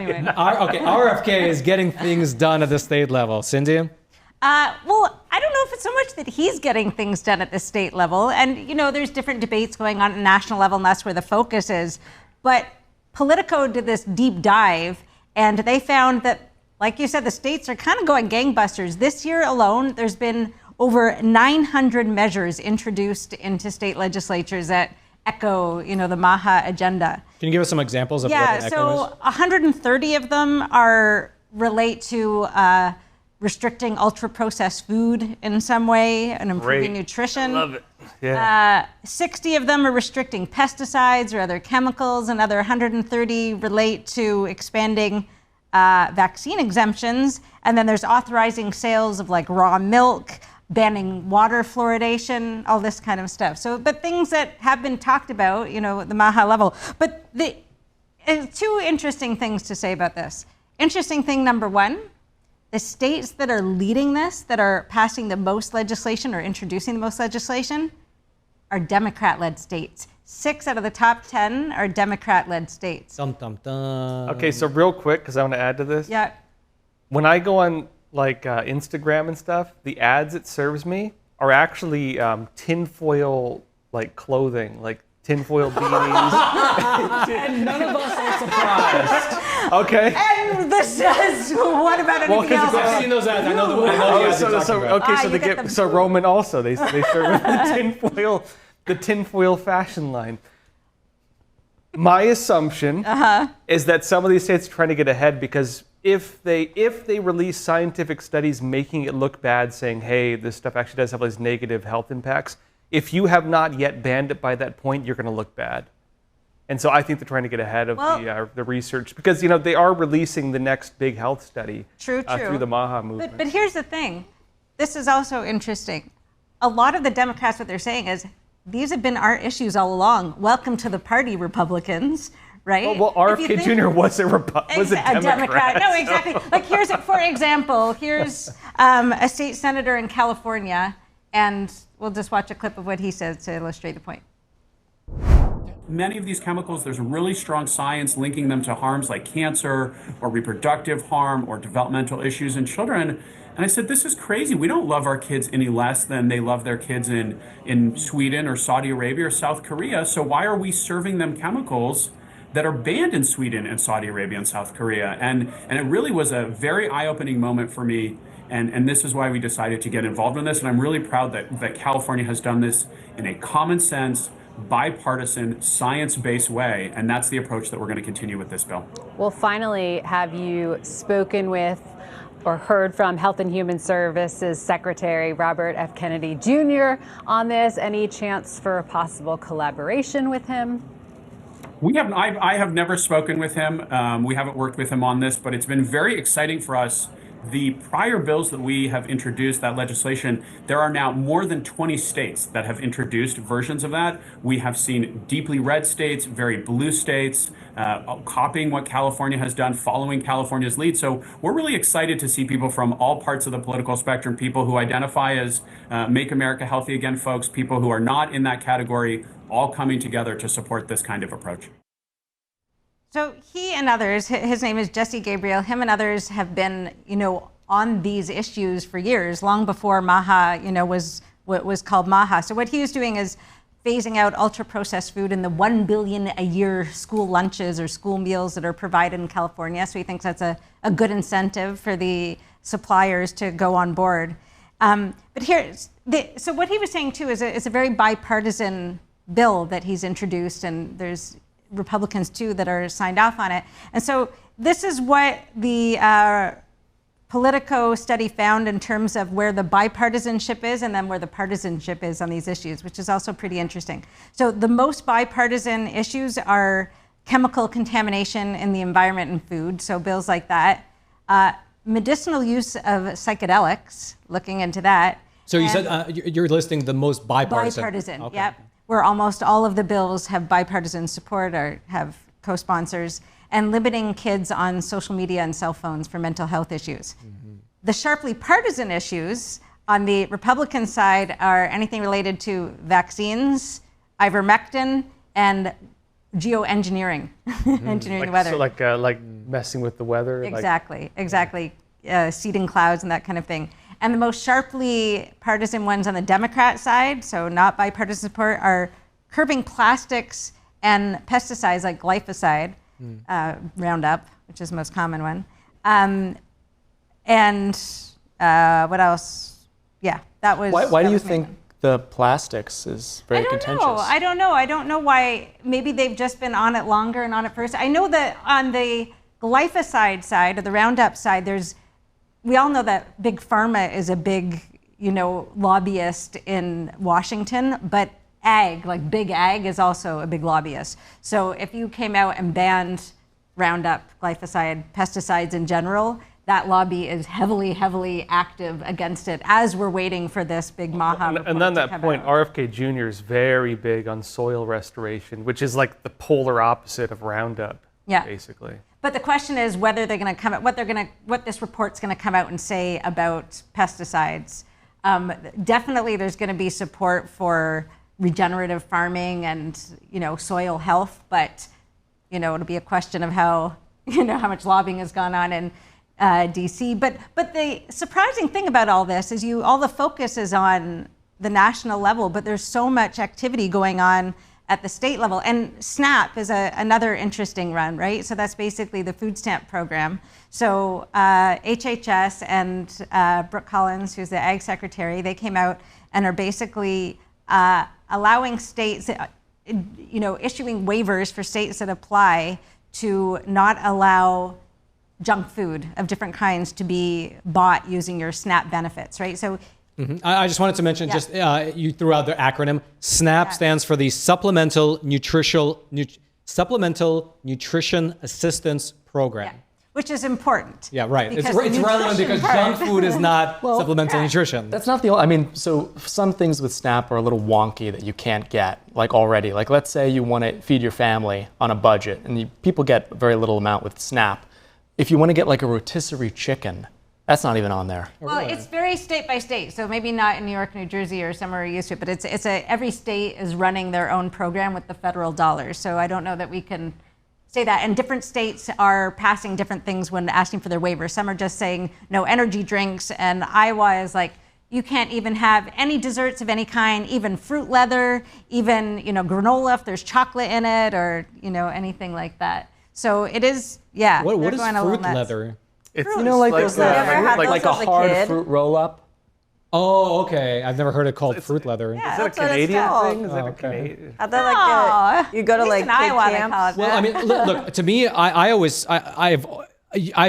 Anyway. RFK is getting things done at the state level. Cindy? Well, I don't know if it's so much that he's getting things done at the state level. And, there's different debates going on at the national level, and that's where the focus is. But Politico did this deep dive, and they found that, like you said, the states are kind of going gangbusters. This year alone, there's been over 900 measures introduced into state legislatures that echo, the MAHA agenda. Can you give us some examples of what an echo is? So 130 of them relate to restricting ultra-processed food in some way and improving nutrition. I love it. Yeah. 60 of them are restricting pesticides or other chemicals. Another 130 relate to expanding vaccine exemptions. And then there's authorizing sales of raw milk, banning water fluoridation, all this kind of stuff. But things that have been talked about, at the MAHA level. But two interesting things to say about this. Interesting thing number one, the states that are leading this, that are passing the most legislation or introducing the most legislation, are Democrat-led states. 6 out of the top 10 are Democrat-led states. Dum, dum, dum. Okay, so real quick, because I want to add to this. Yeah. When I go on Instagram and stuff, the ads it serves me are actually tinfoil clothing, tinfoil beanies. And none of us are surprised. Okay. And this says, what about anything else? I've seen those ads. I know the ads you're talking about. Okay, Roman also they serve the tinfoil fashion line. My assumption is that some of these states are trying to get ahead because if they release scientific studies making it look bad, saying, hey, this stuff actually does have these negative health impacts, if you have not yet banned it by that point, you're going to look bad. And so I think they're trying to get ahead of the research because, they are releasing the next big health study through the MAHA movement. But here's the thing. This is also interesting. A lot of the Democrats, what they're saying is, these have been our issues all along. Welcome to the party, Republicans, right? Well, RFK Jr. was a Democrat. No, exactly. For example, here's a state senator in California, and we'll just watch a clip of what he says to illustrate the point. Many of these chemicals, there's really strong science linking them to harms like cancer or reproductive harm or developmental issues in children. And I said, this is crazy. We don't love our kids any less than they love their kids in Sweden or Saudi Arabia or South Korea. So why are we serving them chemicals that are banned in Sweden and Saudi Arabia and South Korea? And it really was a very eye-opening moment for me. And this is why we decided to get involved in this. And I'm really proud that California has done this in a common sense, bipartisan, science-based way, and that's the approach that we're going to continue with this bill. Well, finally, have you spoken with or heard from Health and Human Services Secretary Robert F. Kennedy Jr. on this? Any chance for a possible collaboration with him? I have never spoken with him. We haven't worked with him on this, but it's been very exciting for us. The prior bills that we have introduced, that legislation, there are now more than 20 states that have introduced versions of that. We have seen deeply red states, very blue states, copying what California has done, following California's lead. So we're really excited to see people from all parts of the political spectrum, people who identify as Make America Healthy Again folks, people who are not in that category, all coming together to support this kind of approach. So he and others, his name is Jesse Gabriel, him and others have been, on these issues for years, long before MAHA, was called MAHA. So what he was doing is phasing out ultra-processed food in the 1 billion a year school lunches or school meals that are provided in California. So he thinks that's a good incentive for the suppliers to go on board. So what he was saying too is it's a very bipartisan bill that he's introduced, and there's Republicans too that are signed off on it. And so this is what the Politico study found in terms of where the bipartisanship is and then where the partisanship is on these issues, which is also pretty interesting. So the most bipartisan issues are chemical contamination in the environment and food, so bills like that. Medicinal use of psychedelics, looking into that. So you said you're listing the most bipartisan. Bipartisan, okay. Yep. Where almost all of the bills have bipartisan support or have co-sponsors, and limiting kids on social media and cell phones for mental health issues. Mm-hmm. The sharply partisan issues on the Republican side are anything related to vaccines, ivermectin, and geoengineering, engineering the Like, weather. so like messing with the weather. Exactly. Seeding clouds and that kind of thing. And the most sharply partisan ones on the Democrat side, so not bipartisan support, are curbing plastics and pesticides like glyphosate, Roundup, which is the most common one. And what else? Yeah, that was. Why that do you was think mainly. the plastics is very contentious? I don't know why. Maybe they've just been on it longer and on it first. I know that on the glyphosate side, or the Roundup side, we all know that Big Pharma is a big, lobbyist in Washington, but ag, like big ag, is also a big lobbyist. So if you came out and banned Roundup, glyphosate, pesticides in general, that lobby is heavily active against it as we're waiting for this big MAHA report. And on to that come point, out. RFK Jr. is very big on soil restoration, which is like the polar opposite of Roundup, basically. But the question is whether they're going to come out, what this report's going to come out and say about pesticides. Definitely, there's going to be support for regenerative farming and soil health, but it'll be a question of how much lobbying has gone on in DC. But the surprising thing about all this is all the focus is on the national level, but there's so much activity going on at the state level. And SNAP is another interesting run, right? So that's basically the food stamp program. So HHS and Brooke Collins, who's the Ag Secretary, they came out and are basically allowing states, issuing waivers for states that apply to not allow junk food of different kinds to be bought using your SNAP benefits, right? So I just wanted to mention, you threw out the acronym. SNAP stands for the Supplemental Nutrition Assistance Program. Which is important. Yeah, right. It's the relevant because junk food is not supplemental nutrition. That's not the only, so some things with SNAP are a little wonky that you can't get, already. Let's say you want to feed your family on a budget, and people get a very little amount with SNAP. If you want to get a rotisserie chicken, that's not even on there. Well, it's very state by state, so maybe not in New York, New Jersey, or somewhere you're used to it, but every state is running their own program with the federal dollars. So I don't know that we can say that. And different states are passing different things when asking for their waivers. Some are just saying no energy drinks, and Iowa is like, you can't even have any desserts of any kind, even fruit leather, even granola if there's chocolate in it, or anything like that. So it is, What is fruit leather? It's there's like a hard fruit roll-up. Oh, okay. I've never heard it called fruit leather. Is that a Canadian thing? Is that a Canadian? I thought you go to in Iowa, they call it Well, look, to me, I've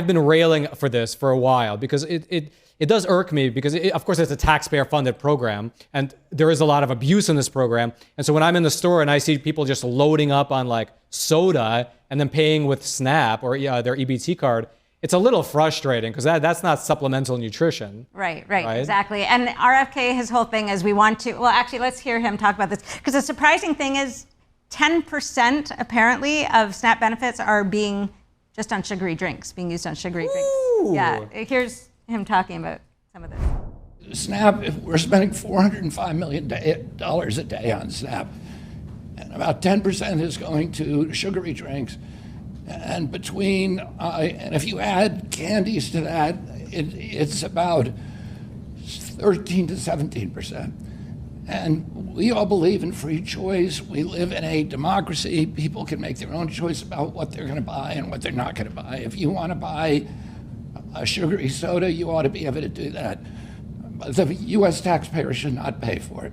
been railing for this for a while because it does irk me because of course it's a taxpayer-funded program and there is a lot of abuse in this program. And so when I'm in the store and I see people just loading up on soda and then paying with SNAP or their EBT card, it's a little frustrating because that's not supplemental nutrition. Right, exactly. And RFK, his whole thing is let's hear him talk about this. Because the surprising thing is 10% apparently of SNAP benefits are being just on sugary drinks, being used on sugary drinks. Yeah, here's him talking about some of this. SNAP, we're spending $405 million a day on SNAP. And about 10% is going to sugary drinks. And and if you add candies to that, it's about 13 to 17%. And we all believe in free choice. We live in a democracy. People can make their own choice about what they're going to buy and what they're not going to buy. If you want to buy a sugary soda, you ought to be able to do that. But the U.S. taxpayer should not pay for it.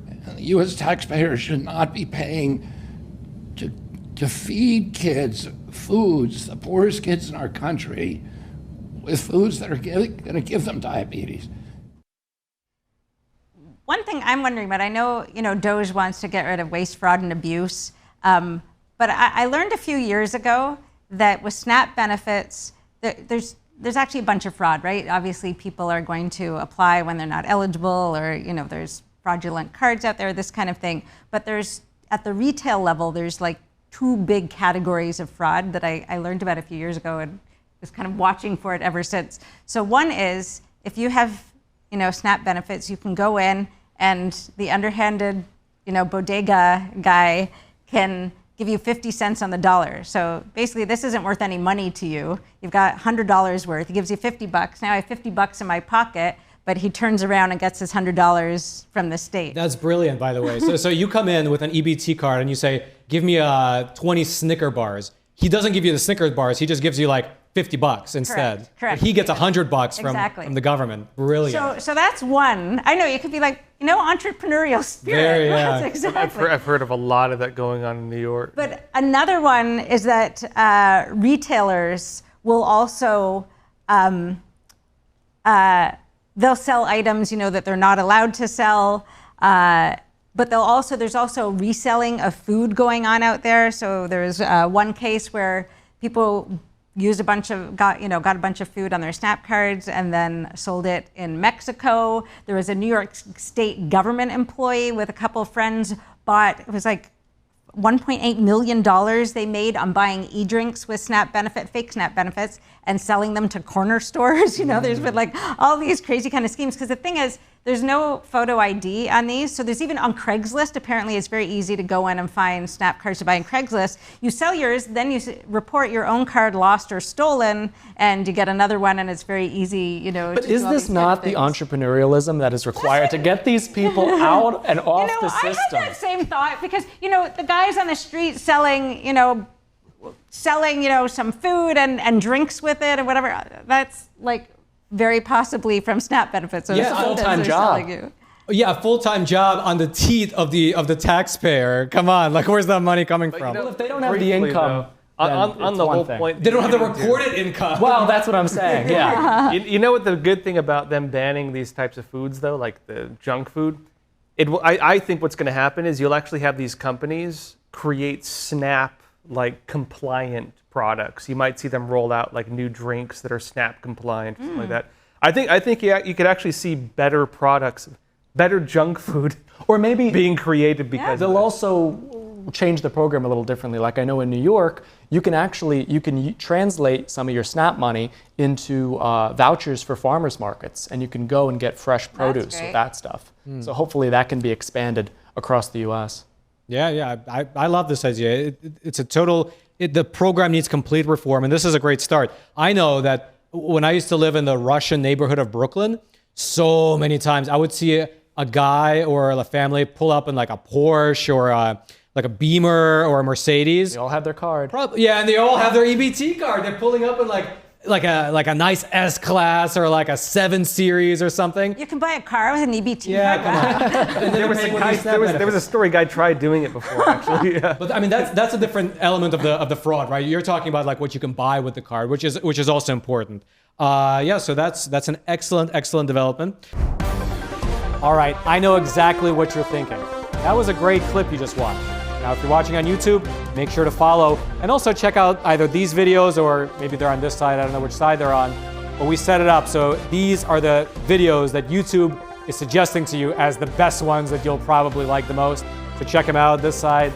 And the U.S. taxpayer should not be paying to feed kids foods, the poorest kids in our country, with foods that are going to give them diabetes. One thing I'm wondering about, I know, DOJ wants to get rid of waste, fraud, and abuse, but I learned a few years ago that with SNAP benefits, there's actually a bunch of fraud, right? Obviously, people are going to apply when they're not eligible, or there's fraudulent cards out there, this kind of thing. But at the retail level, there's two big categories of fraud that I learned about a few years ago and was kind of watching for it ever since. So one is if you have, SNAP benefits, you can go in and the underhanded, bodega guy can give you 50 cents on the dollar. So basically, this isn't worth any money to you. You've got $100 worth. He gives you 50 bucks. Now I have 50 bucks in my pocket, but he turns around and gets his $100 from the state. That's brilliant, by the way. So you come in with an EBT card and you say, give me 20 Snicker bars. He doesn't give you the Snickers bars. He just gives you like 50 bucks instead. Correct. He gets $100 Exactly. from the government. Brilliant. So that's one. I know you could be like, entrepreneurial spirit. Yeah. That's exactly. I've heard of a lot of that going on in New York. But another one is that retailers will also they'll sell items that they're not allowed to sell. But there's also reselling of food going on out there. So there's one case where people used got a bunch of food on their SNAP cards and then sold it in Mexico. There was a New York State government employee with a couple of friends it was like $1.8 million they made on buying e-drinks with fake SNAP benefits and selling them to corner stores. There's been like all these crazy kind of schemes. Because the thing is, there's no photo ID on these. So there's even on Craigslist, apparently it's very easy to go in and find SNAP cards to buy on Craigslist. You sell yours, then you report your own card lost or stolen, and you get another one, and it's very easy, But is this not the entrepreneurialism that is required to get these people out and off the system? I had that same thought because, the guys on the street selling some food and drinks with it or whatever, that's like very possibly from SNAP benefits. So Yeah, it's full-time job. Yeah, full-time job on the teeth of the taxpayer. Come on, like where's that money coming from? Well, if they don't have the income, on the whole point, They don't have the recorded income. well, that's what I'm saying. Yeah. you know what the good thing about them banning these types of foods, though, like the junk food? I think what's going to happen is you'll actually have these companies create SNAP like compliant products. You might see them roll out like new drinks that are SNAP compliant, something like that. I think you could actually see better products, better junk food, Or maybe being created because they'll also change the program a little differently. Like I know in New York, you can translate some of your SNAP money into vouchers for farmers markets, and you can go and get fresh produce with that stuff. So hopefully that can be expanded across the U.S. Yeah, I love this idea. The program needs complete reform, and this is a great start. I know that when I used to live in the Russian neighborhood of Brooklyn, so many times I would see a guy or a family pull up in like a Porsche or like a Beamer or a Mercedes. They all have their card. Yeah, and they all have their EBT card. They're pulling up in like a nice S-Class or like a 7 Series or something. You can buy a car with an EBT Yeah, card. come on. there was a story guy tried doing it before, actually. Yeah. But I mean, that's a different element of the fraud, right? You're talking about like what you can buy with the card, which is also important. So that's an excellent development. All right, I know exactly what you're thinking. That was a great clip you just watched. Now, if you're watching on YouTube, make sure to follow and also check out either these videos or maybe they're on this side. I don't know which side they're on, but we set it up. So these are the videos that YouTube is suggesting to you as the best ones that you'll probably like the most. So check them out, this side,